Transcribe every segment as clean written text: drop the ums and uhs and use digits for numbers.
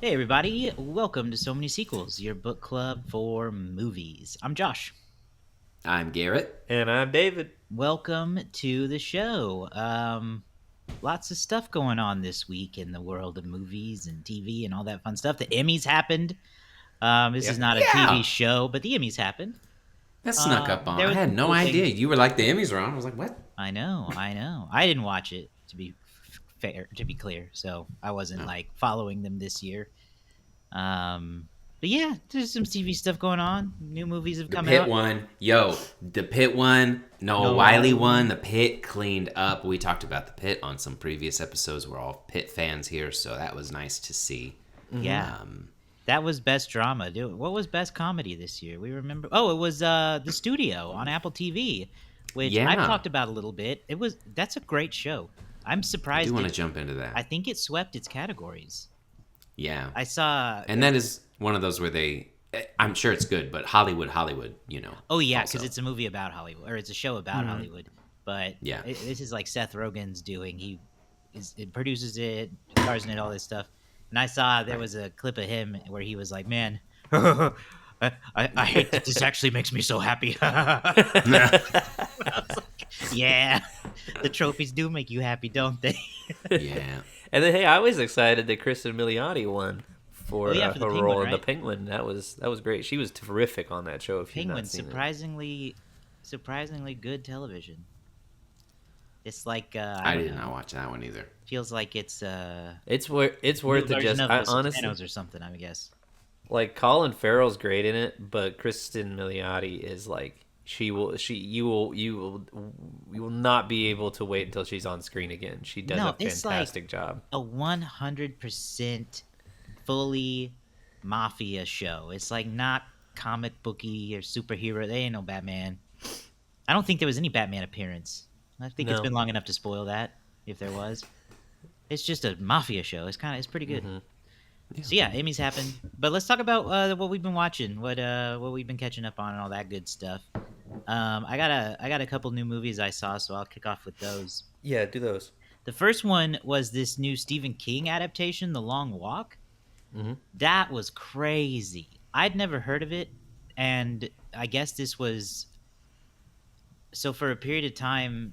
Hey, everybody. Welcome to So Many Sequels, your book club for movies. I'm Josh. I'm Garrett. And I'm David. Welcome to the show. Lots of stuff going on this week in the world of movies and TV and all that fun stuff. The Emmys happened. This is Yep. not a TV Yeah, show, but the Emmys happened. that snuck up on. There I was had some no cool idea. things. You were like, the Emmys are on. I was like, what? I know. I didn't watch it, to be fair, to be clear, so I wasn't, No. following them this year. But yeah, there's some TV stuff going on. New movies have The come Pit out. one. Yo, the Pit one. Noah Noah Wiley Wiley one. The Pit cleaned up. We talked about the Pit on some previous episodes. We're all Pit fans here, so that was nice to see. Yeah. Um, That was best drama. Dude, what was best comedy this year? We remember. Oh, it was The Studio on Apple TV, which I've Yeah. talked about a little bit. That's a great show. I'm I surprised. do want to jump into that. I think it swept its categories. Yeah. I saw. And that is one of those where I'm sure it's good, but Hollywood, Oh yeah, also. because it's a movie about Hollywood, or it's a show about Hollywood. But Yeah. this is like Seth Rogen's doing. It produces it, stars in it, all this stuff. And I saw there was a clip of him where he was like, "Man, I hate that this actually makes me so happy." Yeah, the trophies do make you happy, don't they? Yeah. And then, hey, I was excited that Kristen Milioti won for, Oh, yeah, for the her Penguin, role in The right? Penguin. That was great. She was terrific on that show. If you've Penguin, not seen surprisingly good television. It's like I don't did know. not watch that one either. Feels like it's it's worth new it. version Just of I, The honestly, Sopranos or something. I guess. like Colin Farrell's great in it, but Kristen Milioti is like you will not be able to wait until she's on screen again. She does No, a it's fantastic job. A 100% fully mafia show. It's like not comic booky or superhero. They ain't no Batman. I don't think there was any Batman appearance. I think it's No. been long enough to spoil that, if there was. It's just a mafia show. It's pretty good. So yeah, Emmys happened. But let's talk about what we've been watching, what we've been catching up on, and all that good stuff. I got a couple new movies I saw, so I'll kick off with those. Yeah, do those. The first one was this new Stephen King adaptation, The Long Walk. That was crazy. I'd never heard of it, and I guess this was so for a period of time.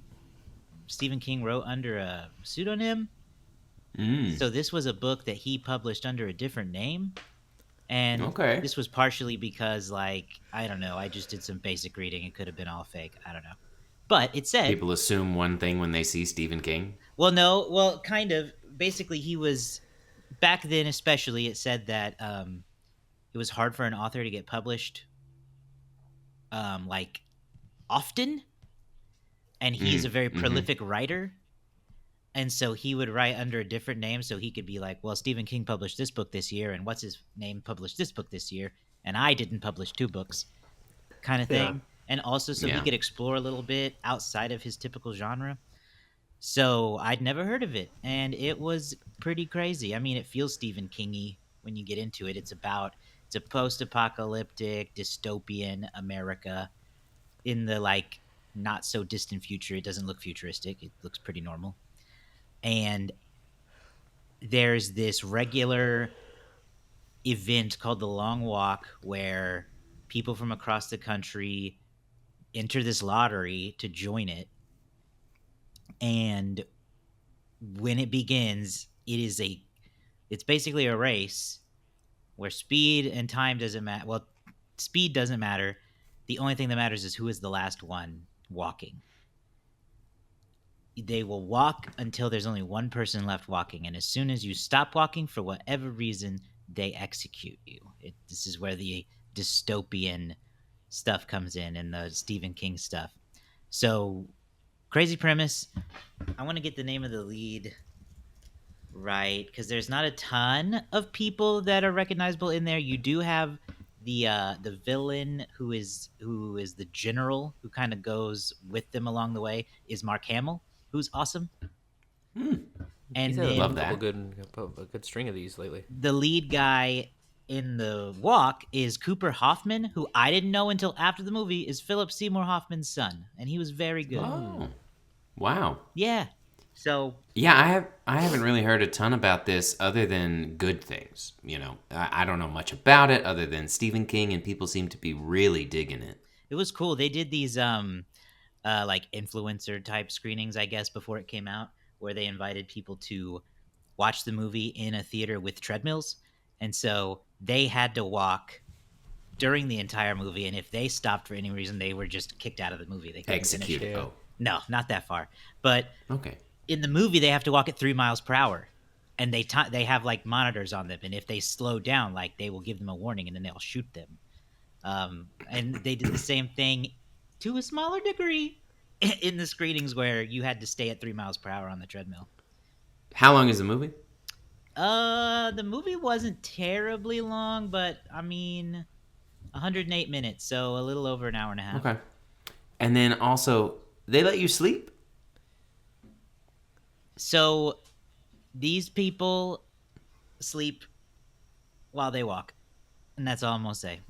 Stephen King wrote under a pseudonym, so this was a book that he published under a different name. And Okay. this was partially because, like, I don't know, I just did some basic reading. It could have been all fake. I don't know. But it said, People assume one thing when they see Stephen King. well, no, well, kind of. Basically, he was, back then especially, it said that it was hard for an author to get published, like, often. And he's a very prolific writer. And so he would write under a different name so he could be like, well, Stephen King published this book this year, and what's his name published this book this year, and I didn't publish 2 books, kind of thing. Yeah. And also so he Yeah. could explore a little bit outside of his typical genre. So I'd never heard of it, and it was pretty crazy. I mean, it feels Stephen King-y when you get into it. It's a post-apocalyptic, dystopian America in the, like, not so distant future. It doesn't look futuristic. It looks pretty normal. And there's this regular event called the Long Walk where people from across the country enter this lottery to join it. And when it begins, it's basically a race where speed and time doesn't matter. Well, speed doesn't matter. The only thing that matters is who is the last one walking. They will walk until there's only one person left walking, and as soon as you stop walking for whatever reason, they execute you. This is where the dystopian stuff comes in, and the Stephen King stuff. So, crazy premise. I want to get the name of the lead right, because there's not a ton of people that are recognizable in there. You do have the villain who is the general who kind of goes with them along the way is Mark Hamill, who's awesome. And He's had then Love a that. good string of these lately. the lead guy in the walk is Cooper Hoffman, who I didn't know until after the movie is Philip Seymour Hoffman's son, and he was very good. Oh, wow. Yeah. So Yeah, I haven't really heard a ton about this other than good things. I don't know much about it other than Stephen King, and people seem to be really digging it. it was cool. They did these like influencer type screenings, I guess, before it came out, where they invited people to watch the movie in a theater with treadmills, and so they had to walk during the entire movie, and if they stopped for any reason, they were just kicked out of the movie. They couldn't finish Executed. it. Yeah. Oh, No, not that far. But okay. in the movie, they have to walk at 3 miles per hour, and they have like monitors on them, and if they slow down, like they will give them a warning, and then they'll shoot them. And they did the same thing to a smaller degree in the screenings where you had to stay at 3 miles per hour on the treadmill. How long is the movie? The movie wasn't terribly long, but I mean, 108 minutes, so a little over an hour and a half. Okay. And then also, they let you sleep? So these people sleep while they walk, and that's all I'm gonna say.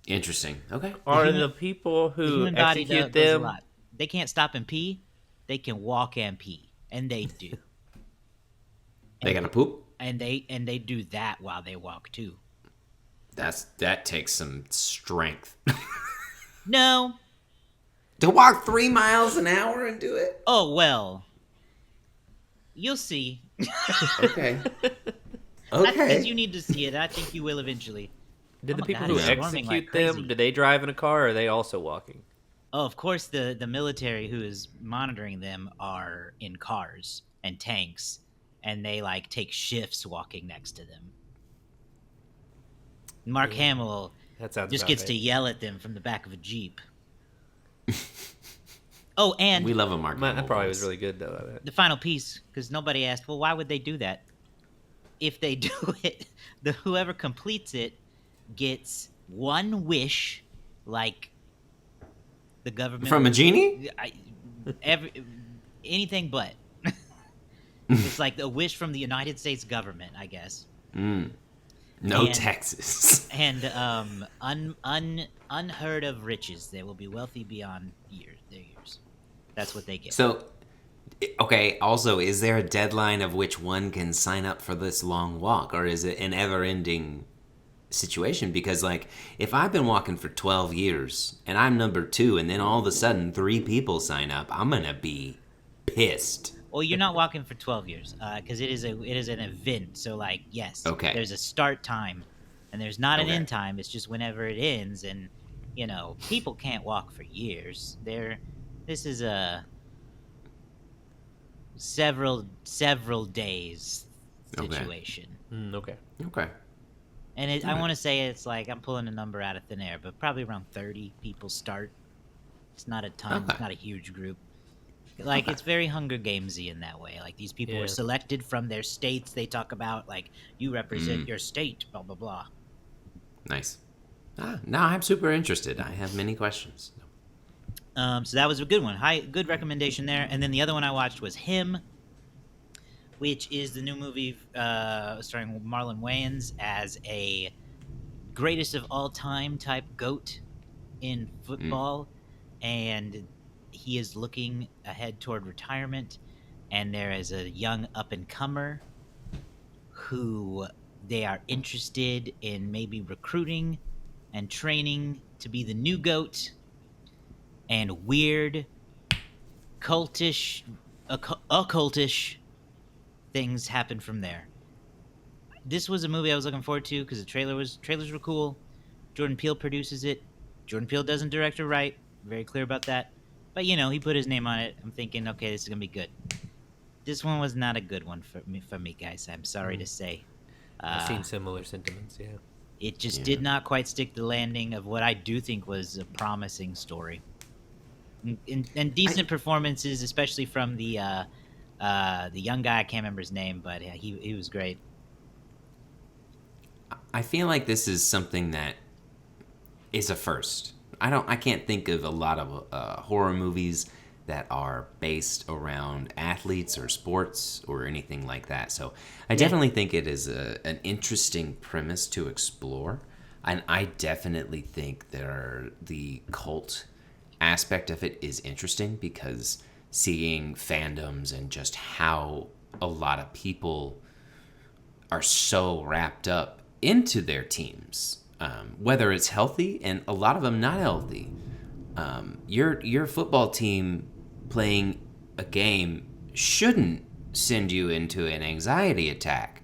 Interesting. Okay. Are human- the people The who human body execute does a them? lot. They can't stop and pee. They can walk and pee, and they do. They gotta poop? And they do that while they walk too. That takes some strength. No. To walk 3 miles an hour and do it? Oh well. You'll see. Okay. I think Okay. you need to see it. I think you will eventually. Did Oh the my people God, who it's swarming execute like them, crazy. do they drive in a car or are they also walking? Oh, of course, the military who is monitoring them are in cars and tanks, and they like take shifts walking next to them. Mark Yeah. Hamill That sounds just about gets right. to yell at them from the back of a jeep. Oh, and We love a Mark That Hamill probably voice. was really good though. I bet. the final piece, because nobody asked, well, why would they do that? If they do it, whoever completes it gets one wish, like the government From a genie? anything but. It's like a wish from the United States government, I guess. No And- Texas. And unheard of riches. They will be wealthy beyond their years. That's what they get. So, okay, also, is there a deadline of which one can sign up for this long walk? Or is it an ever-ending situation? Because, like, if I've been walking for 12 years, and I'm number 2, and then all of a sudden 3 people sign up, I'm gonna be pissed. Well, you're not walking for 12 years, because it is an event. So, like, yes, Okay. there's a start time, and there's not an Okay. end time. It's just whenever it ends, and people can't walk for years. This is a several days Okay. situation, Okay. Okay. and I Alright. want to say it's like I'm pulling a number out of thin air, but probably around 30 people start. It's not a ton. Okay. It's not a huge group. Like Okay. it's very Hunger Gamesy in that way. Like these people Yeah. were selected from their states. They talk about like you represent your state, blah blah blah. Nice. Now I'm super interested. I have many questions. So that was a good one. Good recommendation there. And then the other one I watched was Him, which is the new movie starring Marlon Wayans as a greatest of all time type goat in football, and he is looking ahead toward retirement, and there is a young up and comer who they are interested in maybe recruiting and training to be the new goat, and weird cultish occultish things happen from there. This was a movie I was looking forward to because the trailers were cool. Jordan Peele produces it. Jordan Peele doesn't direct or write. Very clear about that. But he put his name on it. I'm thinking, okay, this is gonna be good. This one was not a good one for me, guys. I'm sorry to say. I've seen similar sentiments. Yeah. It just Yeah. did not quite stick the landing of what I do think was a promising story. And decent performances, especially from the young guy. I can't remember his name, but he was great. I feel like this is something that is a first. I can't think of a lot of horror movies that are based around athletes or sports or anything like that. So I definitely think it is an interesting premise to explore. And I definitely think the cult aspect of it is interesting because seeing fandoms and just how a lot of people are so wrapped up into their teams, whether it's healthy and a lot of them not healthy. Your football team playing a game shouldn't send you into an anxiety attack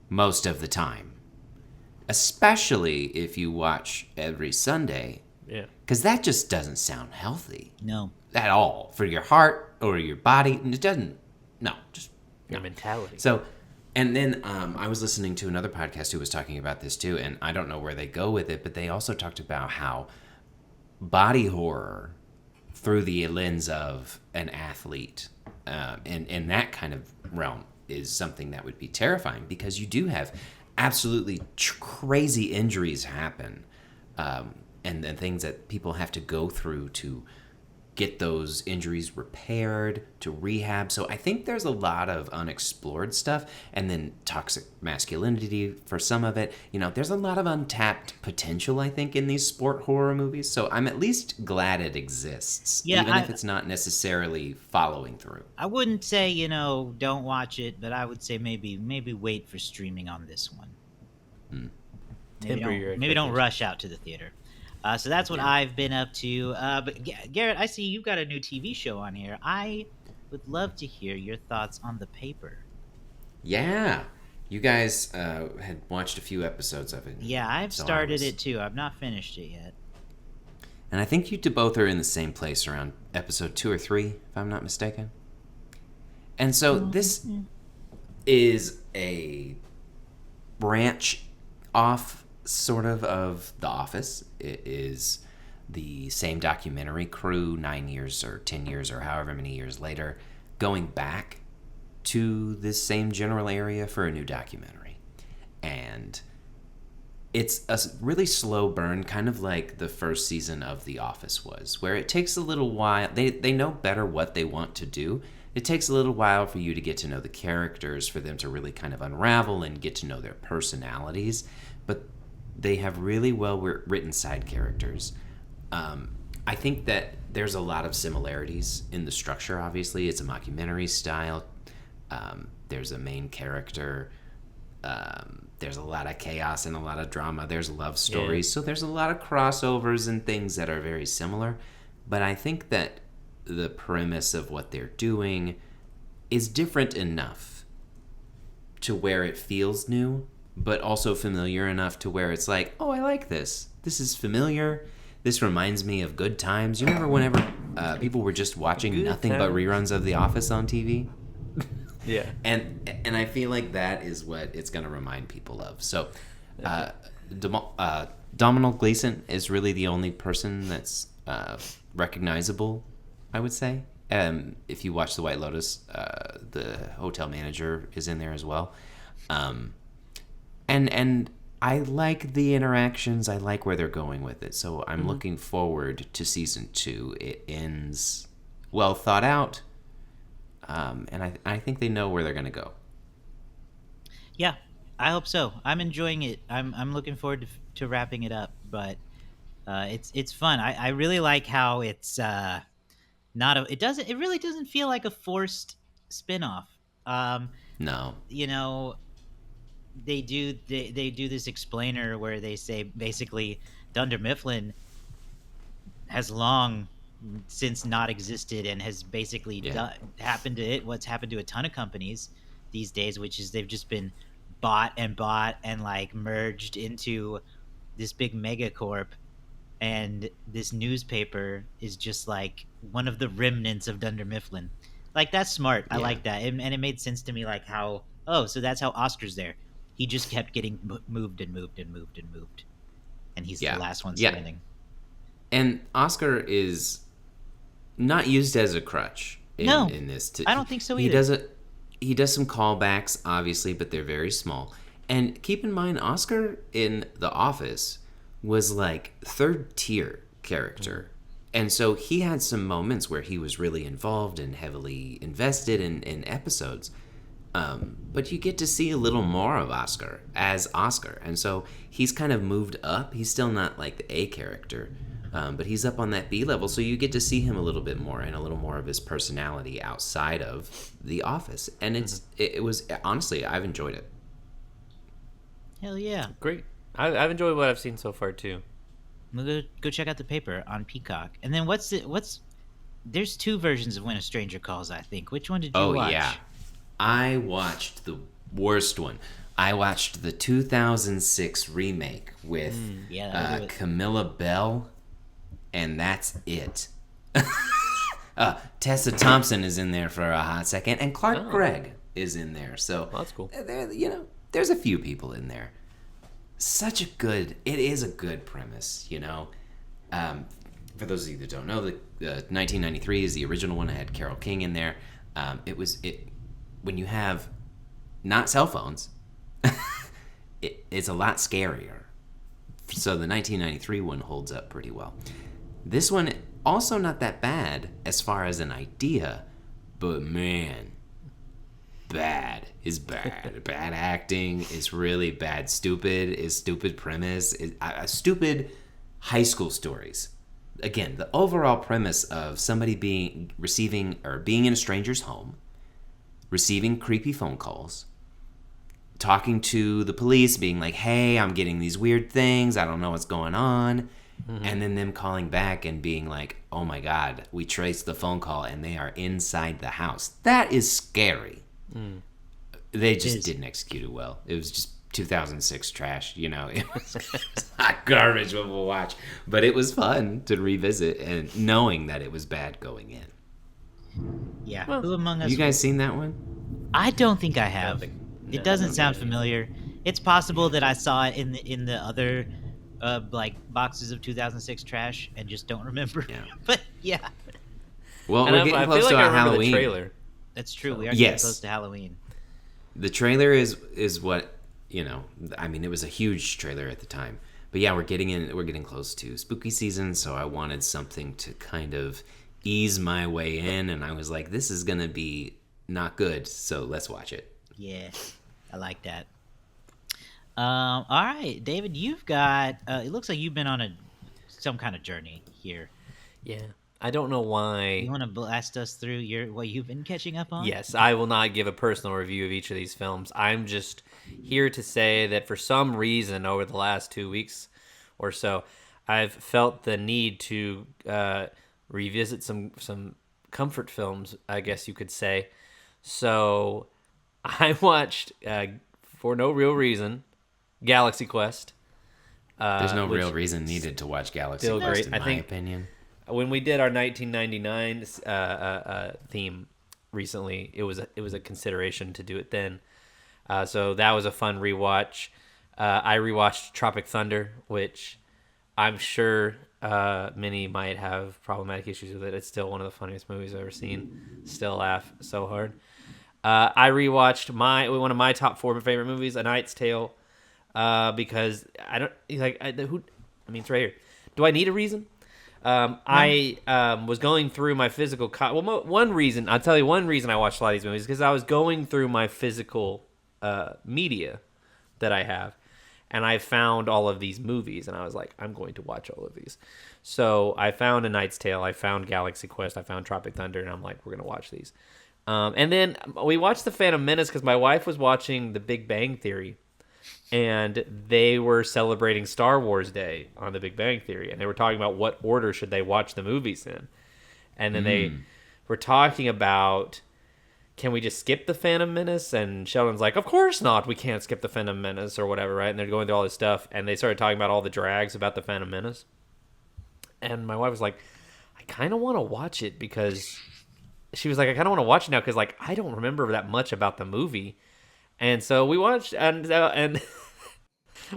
most of the time, especially if you watch every Sunday, Yeah. because that just doesn't sound healthy No. at all for your heart or your body. It doesn't. No, just Your mentality. so. And then I was listening to another podcast who was talking about this too, and I don't know where they go with it, but they also talked about how body horror through the lens of an athlete in that kind of realm is something that would be terrifying, because you do have absolutely crazy injuries happen, and then things that people have to go through to get those injuries repaired, to rehab. So I think there's a lot of unexplored stuff, and then toxic masculinity for some of it. There's a lot of untapped potential, I think, in these sport horror movies. So I'm at least glad it exists, even if it's not necessarily following through. I wouldn't say, don't watch it, but I would say maybe wait for streaming on this one. Temper your Maybe don't expectations. rush out to the theater. So that's what I've been up to. But Garrett, I see you've got a new TV show on here. I would love to hear your thoughts on The Paper. Yeah. You guys had watched a few episodes of it. Yeah, I've So started it too. I've not finished it yet. And I think you two both are in the same place around episode 2 or 3, if I'm not mistaken. And so this is a branch off sort of The Office. It is the same documentary crew 9 years or 10 years or however many years later going back to this same general area for a new documentary. And it's a really slow burn, kind of like the first season of The Office was, where it takes a little while. They know better what they want to do. It takes a little while for you to get to know the characters, for them to really kind of unravel and get to know their personalities. But they have really well written side characters. I think that there's a lot of similarities in the structure. Obviously, it's a mockumentary style. There's a main character. There's a lot of chaos and a lot of drama. There's love stories. So there's a lot of crossovers and things that are very similar. But I think that the premise of what they're doing is different enough to where it feels new, but also familiar enough to where it's like, oh, I like this. This is familiar. This reminds me of good times. You remember whenever people were just watching Good nothing but times. reruns of The Office on TV? Yeah. And I feel like that is what it's going to remind people of. So Domhnall Gleeson is really the only person that's recognizable, I would say. If you watch The White Lotus, the hotel manager is in there as well. And I like the interactions. I like where they're going with it. So I'm looking forward to season 2. It ends well thought out. And I think they know where they're going to go. Yeah, I hope so. I'm enjoying it. I'm looking forward to wrapping it up. But it's fun. I really like how it's not a. It really doesn't feel like a forced spinoff. No. They do this explainer where they say basically Dunder Mifflin has long since not existed and has basically happened to it what's happened to a ton of companies these days, which is they've just been bought and like merged into this big megacorp, and this newspaper is just like one of the remnants of Dunder Mifflin. Like, that's smart. I like that. And it made sense to me, like how, so that's how Oscar's there. He just kept getting moved and moved and moved and moved, and he's the last one standing. And Oscar is not used as a crutch in this. I don't think so either. He does some callbacks, obviously, but they're very small. And keep in mind, Oscar in The Office was like third tier character. And so he had some moments where he was really involved and heavily invested in episodes. But you get to see a little more of Oscar as Oscar. And so he's kind of moved up. He's still not like the A character. But he's up on that B level, so you get to see him a little bit more and a little more of his personality outside of The Office. And it was honestly, I've enjoyed it. Hell yeah. Great. I've enjoyed what I've seen so far too. We'll go check out The Paper on Peacock. And then there's two versions of When a Stranger Calls, I think. Which one did you watch? Oh yeah, I watched the worst one. I watched the 2006 remake with Camilla Bell, and that's it. Tessa Thompson is in there for a hot second, and Clark Gregg is in there. So that's cool. There's a few people in there. It is a good premise, For those of you that don't know, the 1993 is the original one. I had Carole King in there. When you have not cell phones, it's a lot scarier. So the 1993 one holds up pretty well. This one also not that bad as far as an idea, but man, bad is bad. Bad acting is really bad. Stupid premise. Stupid high school stories. Again, the overall premise of somebody being in a stranger's home, receiving creepy phone calls, talking to the police, being like, hey, I'm getting these weird things, I don't know what's going on, and then them calling back and being like, oh my God, we traced the phone call and they are inside the house. That is scary. They just didn't execute it well. It was just 2006 trash, it was hot garbage of a watch, but it was fun to revisit and knowing that it was bad going in. Yeah. Well, Who Among Us? You guys seen that one? I don't think I have. It doesn't sound familiar. It's possible that I saw it in the other boxes of 2006 trash and just don't remember. Yeah. But yeah. Well, we're getting close to our Halloween. The trailer. That's true. We are getting close to Halloween. The trailer is what it was a huge trailer at the time. But yeah, we're getting close to spooky season, so I wanted something to kind of ease my way in, and I was like, this is gonna be not good, so let's watch it. Yeah, I like that. All right, David, you've got it looks like you've been on some kind of journey here. Yeah. I don't know why. You want to blast us through what you've been catching up on? Yes, I will not give a personal review of each of these films. I'm just here to say that for some reason over the last 2 weeks or so, I've felt the need to revisit some comfort films, I guess you could say. So I watched, for no real reason, Galaxy Quest. There's no real reason needed to watch Galaxy Quest, in my opinion. When we did our 1999 theme recently, it was a consideration to do it then. So that was a fun rewatch. I rewatched Tropic Thunder, which I'm sure many might have problematic issues with it. It's still one of the funniest movies I've ever seen. Still laugh so hard. I rewatched one of my top 4 favorite movies, A Knight's Tale, because it's right here. Do I need a reason? I was going through my physical... one reason I watched a lot of these movies is because I was going through my physical media that I have, and I found all of these movies, and I was like, I'm going to watch all of these. So I found A Knight's Tale, I found Galaxy Quest, I found Tropic Thunder, and I'm like, we're going to watch these. And then we watched The Phantom Menace because my wife was watching The Big Bang Theory, and they were celebrating Star Wars Day on The Big Bang Theory, and they were talking about what order should they watch the movies in. And then they were talking about, can we just skip The Phantom Menace? And Sheldon's like, of course not, we can't skip The Phantom Menace or whatever, right? And they're going through all this stuff, and they started talking about all the drags about The Phantom Menace. And my wife was like, I kind of want to watch it because... She was like, I kind of want to watch it now because, I don't remember that much about the movie. And so we watched, and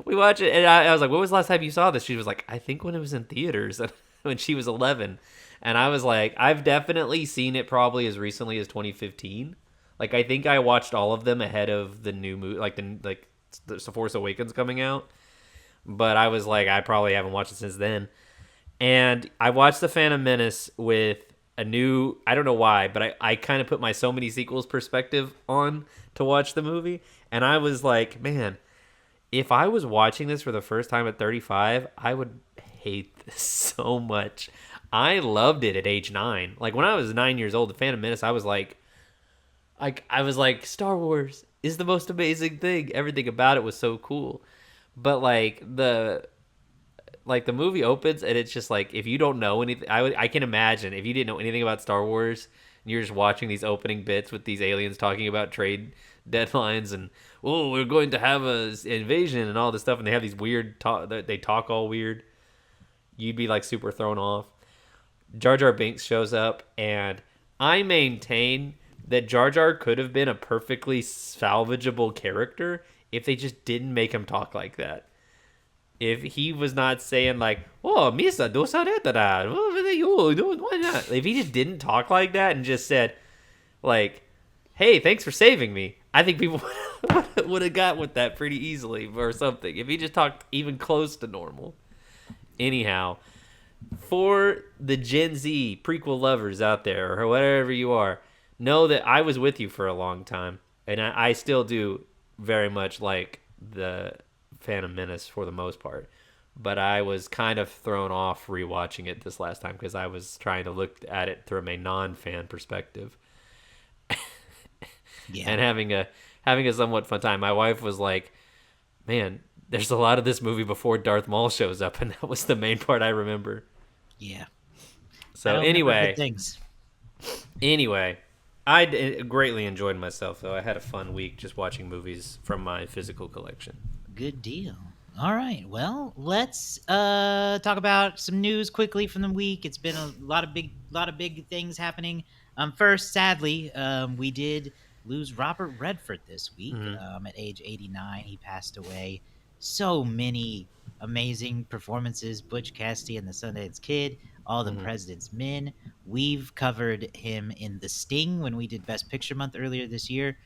we watched it, and I was like, when was the last time you saw this? She was like, I think when it was in theaters, when she was 11. And I was like, I've definitely seen it probably as recently as 2015. I think I watched all of them ahead of the new movie, the Force Awakens coming out. But I was like, I probably haven't watched it since then. And I watched The Phantom Menace with a new, I don't know why, but I kind of put my so many sequels perspective on to watch the movie, and I was like, man, if I was watching this for the first time at 35, I would hate so much. I loved it at age 9. Like when I was 9 years old, the Phantom Menace, I was like, Star Wars is the most amazing thing. Everything about it was so cool. But the movie opens and it's just like, if you don't know anything, I can imagine if you didn't know anything about Star Wars and you're just watching these opening bits with these aliens talking about trade deadlines and, oh, we're going to have a invasion and all this stuff, and they have these weird they talk all weird, you'd be like super thrown off. Jar Jar Binks shows up, and I maintain that Jar Jar could have been a perfectly salvageable character if they just didn't make him talk like that. If he was not saying like, "Oh, Misa, do why not?" If he just didn't talk like that and just said, like, "Hey, thanks for saving me," I think people would have got with that pretty easily or something. If he just talked even close to normal. Anyhow, for the Gen Z prequel lovers out there or whatever you are, know that I was with you for a long time, and I still do very much like the Phantom Menace for the most part, but I was kind of thrown off rewatching it this last time because I was trying to look at it from a non-fan perspective. Yeah. And having a somewhat fun time. My wife was like, "Man, there's a lot of this movie before Darth Maul shows up," and that was the main part I remember. Yeah. So I don't remember anyway, good things. I greatly enjoyed myself though. I had a fun week just watching movies from my physical collection. Good deal. All right. Well, let's talk about some news quickly from the week. It's been a lot of big things happening. First, sadly, we did lose Robert Redford this week. At age 89, he passed away. So many amazing performances: Butch Cassidy and the Sundance Kid, All the President's Men. We've covered him in The Sting when we did Best Picture Month earlier this year.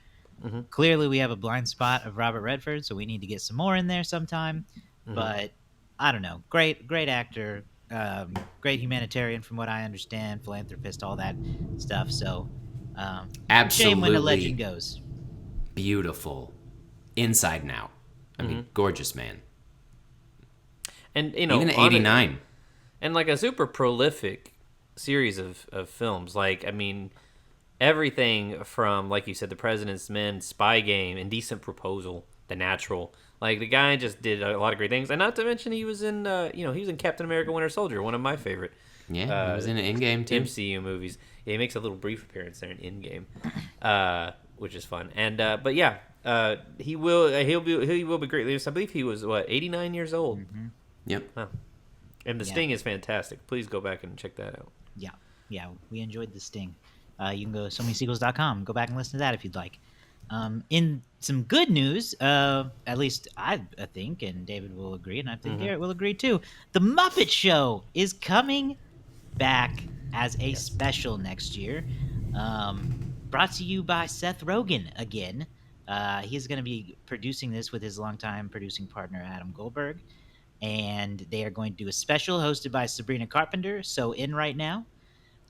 Clearly, we have a blind spot of Robert Redford, so we need to get some more in there sometime. But I don't know. Great actor, great humanitarian, from what I understand, philanthropist, all that stuff. So, shame when the legend Absolutely goes. beautiful. Inside and out. I mean, gorgeous man. And Even at 89. and like a super prolific series of films. Like, I mean, everything from, like you said, The President's Men, Spy Game, Indecent Proposal, The Natural. Like, the guy just did a lot of great things, and not to mention he was in he was in Captain America: Winter Soldier, one of my favorite Yeah, he was in an Endgame too. MCU movies. Yeah, he makes a little brief appearance there in Endgame, which is fun. And but yeah, he will be greatly missed. I believe he was 89 years old. Yep. Wow. And The Sting is fantastic. Please go back and check that out. Yeah, we enjoyed The Sting. You can go to SoManySequels.com. Go back and listen to that if you'd like. In some good news, at least I think, and David will agree, and I think Garrett will agree too, the Muppet Show is coming back as a special next year. Brought to you by Seth Rogen again. He's going to be producing this with his longtime producing partner, Adam Goldberg. And they are going to do a special hosted by Sabrina Carpenter. So in right now,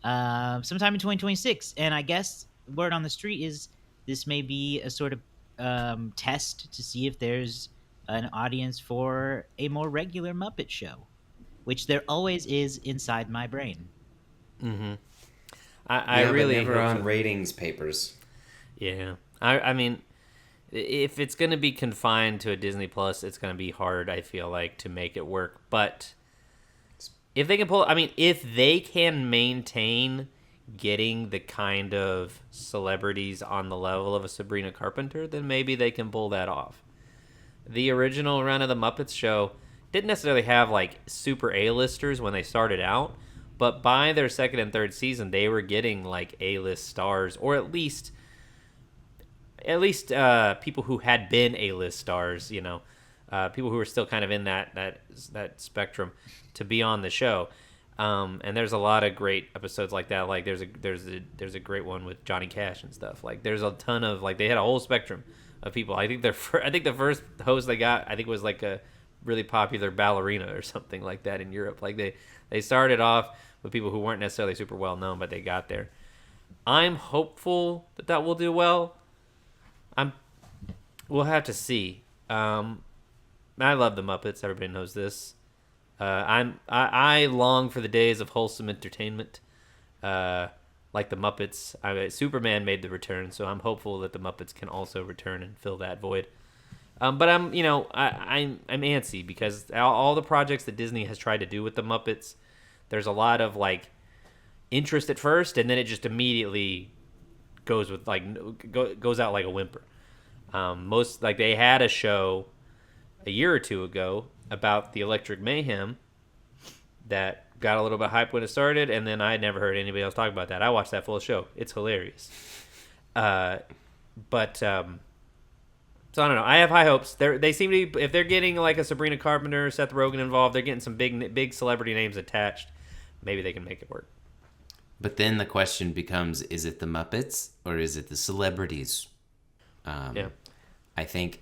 sometime in 2026. And I guess word on the street is this may be a sort of test to see if there's an audience for a more regular Muppet Show, which there always is inside my brain. I really never hope on so. ratings papers. Yeah, I mean, if it's going to be confined to a Disney Plus, it's going to be hard, I feel like, to make it work. But if they can if they can maintain getting the kind of celebrities on the level of a Sabrina Carpenter, then maybe they can pull that off. The original run of the Muppets show didn't necessarily have like super A-listers when they started out, but by their second and third season, they were getting like A-list stars, or at least people who had been A-list stars, people who were still kind of in that spectrum to be on the show. And there's a lot of great episodes like that. Like there's a great one with Johnny Cash and stuff. Like there's a ton of they had a whole spectrum of people. I think the first host they got was like a really popular ballerina or something like that in Europe. Like they started off with people who weren't necessarily super well known, but they got there. I'm hopeful that will do well. We'll have to see. I love the Muppets. Everybody knows this. I long for the days of wholesome entertainment, like the Muppets. Superman made the return, so I'm hopeful that the Muppets can also return and fill that void. But I'm antsy because all the projects that Disney has tried to do with the Muppets, there's a lot of like interest at first, and then it just immediately goes goes out like a whimper. Most like they had a show a year or two ago about the Electric Mayhem that got a little bit hype when it started, and then I had never heard anybody else talk about that. I watched that full show; it's hilarious. But so I don't know. I have high hopes. They seem to be, if they're getting like a Sabrina Carpenter, Seth Rogen involved, they're getting some big celebrity names attached. Maybe they can make it work. But then the question becomes: is it the Muppets or is it the celebrities? Yeah. I think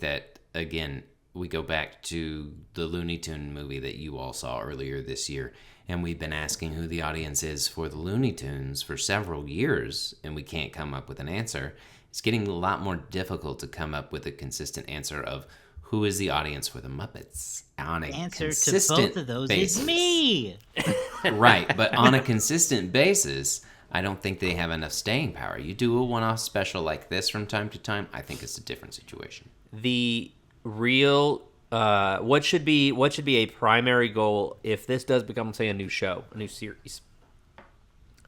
that again we go back to the Looney Tune movie that you all saw earlier this year, and we've been asking who the audience is for the Looney Tunes for several years, and we can't come up with an answer. It's getting a lot more difficult to come up with a consistent answer of who is the audience for the Muppets on a Answer to consistent both of those basis. is me. Right, but on a consistent basis, I don't think they have enough staying power. You do a one-off special like this from time to time, I think it's a different situation. The real what should be a primary goal if this does become, say, a new show, a new series?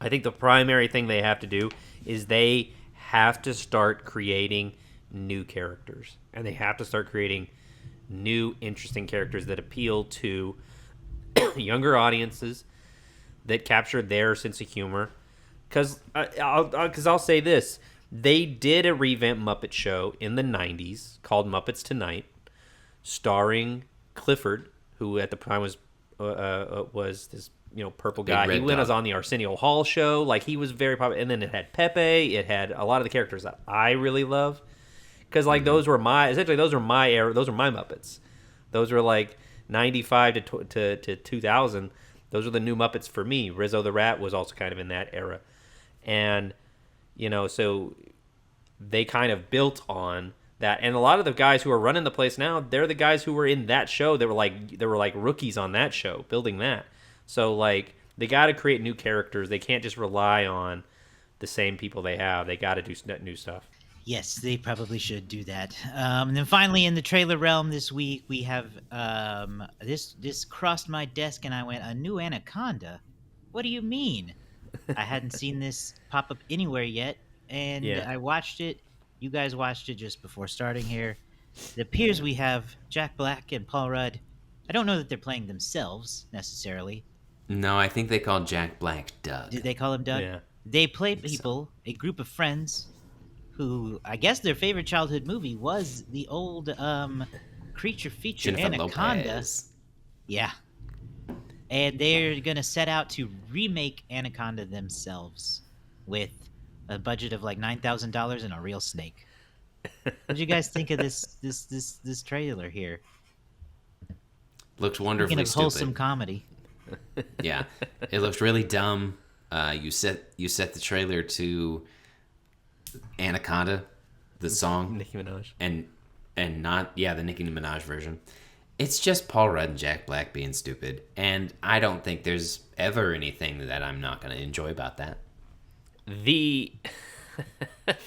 I think the primary thing they have to do is they have to start creating new characters, and they have to start creating new interesting characters that appeal to younger audiences, that capture their sense of humor. Because I'll say this, they did a revamped Muppet Show in the 90s called Muppets Tonight, starring Clifford, who at the time was this purple guy. He was on the Arsenio Hall show. Like, he was very popular. And then it had Pepe. It had a lot of the characters that I really love. Because those were my era. Those were my Muppets. Those were like 95 to 2000. Those were the new Muppets for me. Rizzo the Rat was also kind of in that era. And, so they kind of built on that. And a lot of the guys who are running the place now, they're the guys who were in that show. They were like rookies on that show, building that. So, like, they got to create new characters. They can't just rely on the same people they have. They got to do new stuff. Yes, they probably should do that. And then finally, in the trailer realm this week, we have this crossed my desk, and I went, a new Anaconda? What do you mean? I hadn't seen this pop up anywhere yet, and Yeah. I watched it. You guys watched it just before starting here. It appears we have Jack Black and Paul Rudd. I don't know that they're playing themselves necessarily. No, I think they called Jack Black Doug. Did they call him Doug? Yeah. They play people, a group of friends, who I guess their favorite childhood movie was the old creature feature Jennifer Anaconda. Lopez. Yeah. And they're going to set out to remake Anaconda themselves with a budget of like $9,000 and a real snake. What did you guys think of this trailer here? Looked Speaking wonderfully of wholesome stupid. comedy. Yeah, it looked really dumb. You set the trailer to Anaconda, the song, Nicki Minaj. and not the Nicki Minaj version. It's just Paul Rudd and Jack Black being stupid, and I don't think there's ever anything that I'm not going to enjoy about that. The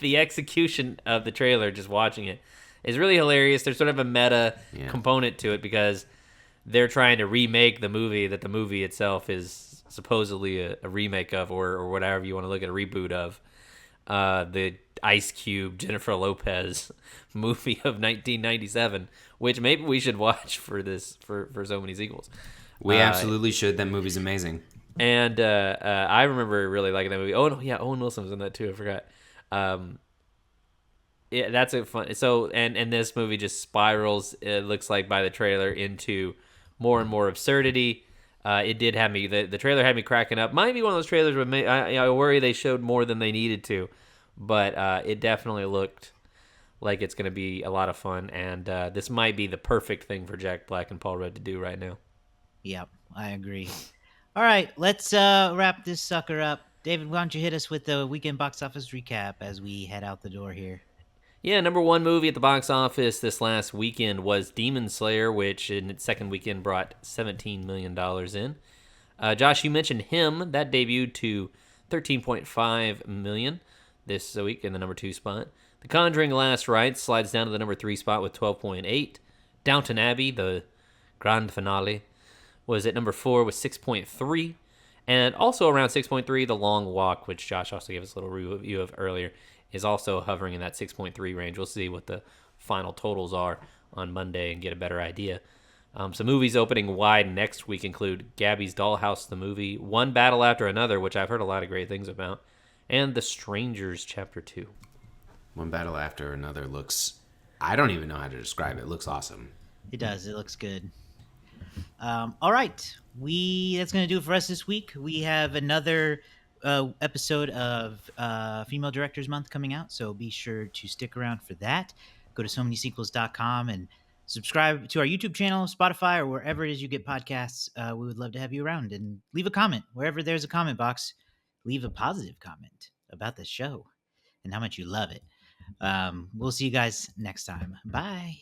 execution of the trailer, just watching it, is really hilarious. There's sort of a meta component to it because they're trying to remake the movie that the movie itself is supposedly a remake of, or whatever you want to look at, a reboot of. The Ice Cube, Jennifer Lopez movie of 1997, which maybe we should watch for So Many Sequels. We absolutely should. That movie's amazing. And I remember really liking that movie. Oh no, yeah, Owen Wilson was in that too. I forgot. Yeah, that's a fun. So and this movie just spirals. It looks like by the trailer into more and more absurdity. It did have me. The trailer had me cracking up. Might be one of those trailers where I worry they showed more than they needed to, but it definitely looked like it's going to be a lot of fun. And this might be the perfect thing for Jack Black and Paul Rudd to do right now. Yep, I agree. All right, let's wrap this sucker up. David, why don't you hit us with the weekend box office recap as we head out the door here? Yeah, number one movie at the box office this last weekend was Demon Slayer, which in its second weekend brought $17 million in. Josh, you mentioned Him. That debuted to 13.5 million this week in the number 2 spot. The Conjuring Last Rites slides down to the number 3 spot with 12.8. Downton Abbey, the grand finale, was at number 4 with 6.3. And also around 6.3, The Long Walk, which Josh also gave us a little review of earlier, is also hovering in that 6.3 range. We'll see what the final totals are on Monday and get a better idea. Some movies opening wide next week include Gabby's Dollhouse, the movie, One Battle After Another, which I've heard a lot of great things about, and The Strangers Chapter 2. One battle after another looks. I don't even know how to describe it. It looks awesome. It does. It looks good. All right, that's gonna do it for us this week. We have another episode of Female Directors Month coming out, so be sure to stick around for that. Go to somanysequels.com and subscribe to our YouTube channel, Spotify, or wherever it is you get podcasts. We would love to have you around, and leave a comment wherever there's a comment box. Leave a positive comment about the show and how much you love it. We'll see you guys next time. Bye.